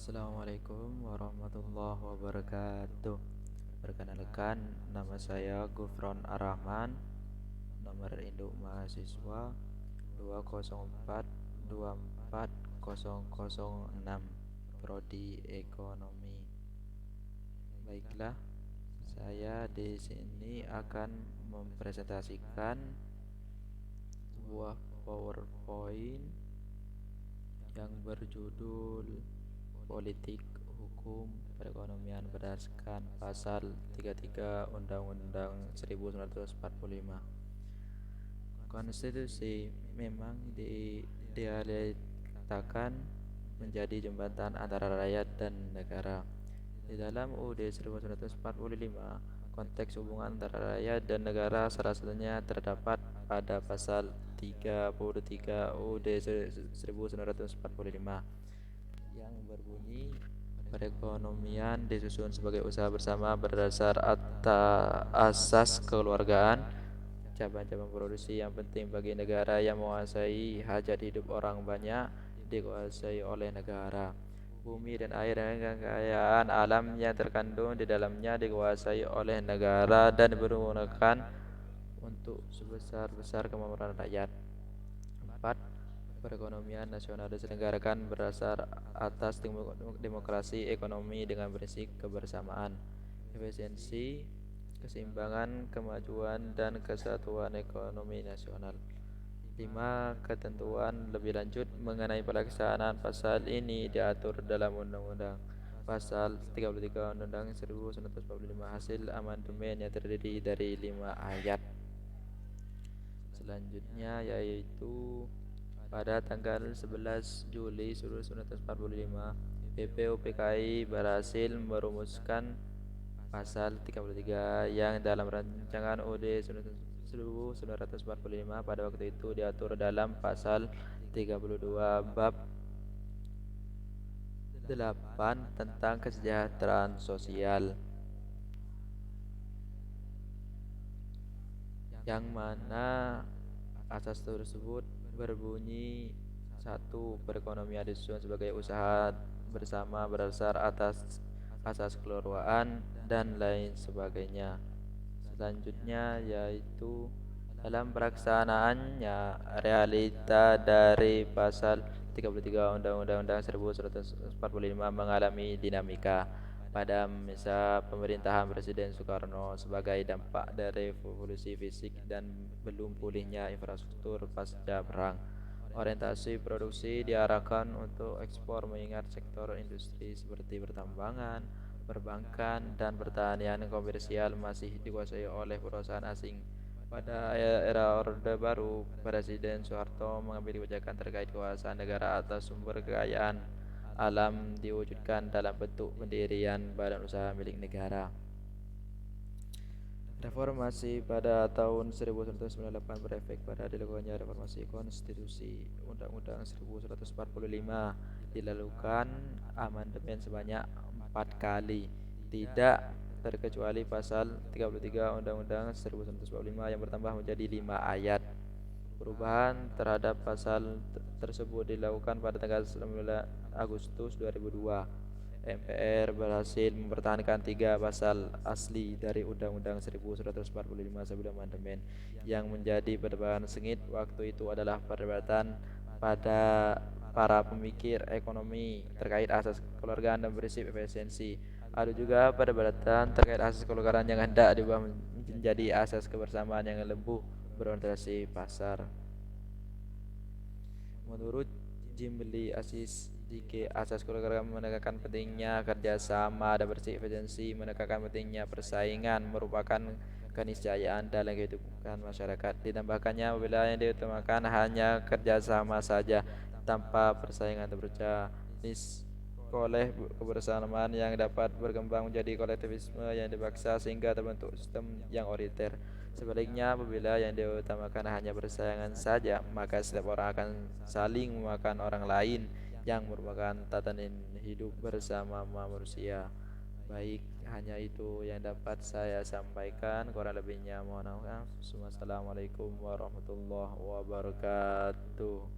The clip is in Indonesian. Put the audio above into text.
Assalamualaikum warahmatullahi wabarakatuh. Perkenalkan, nama saya Gufron Arrahman. Nomor induk mahasiswa 204 24006, Prodi Ekonomi. Baiklah, saya di sini akan mempresentasikan sebuah PowerPoint yang berjudul Politik Hukum Perekonomian berdasarkan Pasal 33 Undang-Undang 1945. Konstitusi memang dialektakan menjadi jembatan antara rakyat dan negara. Di dalam UUD 1945, konteks hubungan antara rakyat dan negara salah satunya terdapat pada pasal 33 UUD 1945 yang berbunyi, perekonomian disusun sebagai usaha bersama berdasar asas kekeluargaan. Cabang-cabang produksi yang penting bagi negara yang menguasai hajat hidup orang banyak dikuasai oleh negara. Bumi dan air dan kekayaan alam yang terkandung di dalamnya dikuasai oleh negara dan dipergunakan untuk sebesar-besar kemakmuran rakyat. 4. Perekonomian nasional diselenggarakan berdasar atas demokrasi ekonomi dengan prinsip kebersamaan, efisiensi, keseimbangan, kemajuan, dan kesatuan ekonomi nasional. 5. Ketentuan lebih lanjut mengenai pelaksanaan pasal ini diatur dalam Undang-Undang Pasal 33 Undang-Undang 1945 hasil amandemen yang terdiri dari 5 ayat. Selanjutnya yaitu pada tanggal 11 Juli 1945, BPUPKI berhasil merumuskan pasal 33 yang dalam rancangan UUD 1945 pada waktu itu diatur dalam pasal 32 bab 8 tentang kesejahteraan sosial, yang mana asas tersebut berbunyi: 1. Perekonomian disusun sebagai usaha bersama berdasar atas asas kekeluargaan dan lain sebagainya. Selanjutnya yaitu dalam pelaksanaannya, realita dari pasal 33 Undang-Undang 1945 mengalami dinamika pada masa pemerintahan Presiden Soekarno sebagai dampak dari revolusi fisik dan belum pulihnya infrastruktur pasca perang. Orientasi produksi diarahkan untuk ekspor mengingat sektor industri seperti pertambangan, perbankan, dan pertanian komersial masih dikuasai oleh perusahaan asing. Pada era Orde Baru, Presiden Soeharto mengambil kebijakan terkait kekuasaan negara atas sumber kekayaan alam diwujudkan dalam bentuk pendirian badan usaha milik negara. Reformasi pada tahun 1998 berefek pada dilakukannya reformasi konstitusi. Undang-Undang 1945 dilakukan amandemen sebanyak 4 kali, tidak terkecuali pasal 33 Undang-Undang 1945 yang bertambah menjadi 5 ayat. Perubahan terhadap pasal tersebut dilakukan pada tanggal 19 Agustus 2002. MPR berhasil mempertahankan 3 pasal asli dari Undang-Undang 1945 sebelum amandemen. Yang menjadi perdebatan sengit waktu itu adalah perdebatan pada para pemikir ekonomi terkait asas kekeluargaan dan prinsip efisiensi. Ada juga perdebatan terkait asas kekeluargaan yang hendak diubah menjadi asas kebersamaan yang lebih berorientasi pasar. Menurut Jimli Aziz Dike, asas keluarga menekankan pentingnya kerjasama dan prinsip efisiensi menekankan pentingnya persaingan merupakan keniscayaan dalam kehidupan masyarakat. Ditambahkannya, apabila yang diutamakan hanya kerjasama saja tanpa persaingan terpecah oleh kebersamaan yang dapat berkembang menjadi kolektivisme yang dipaksa sehingga terbentuk sistem yang otoriter. Sebaliknya, apabila yang diutamakan hanya persaingan saja, maka setiap orang akan saling memakan orang lain yang merupakan tatanan hidup bersama manusia. Baik, hanya itu yang dapat saya sampaikan. Kurang lebihnya mohon maaf. Wassalamualaikum warahmatullahi wabarakatuh.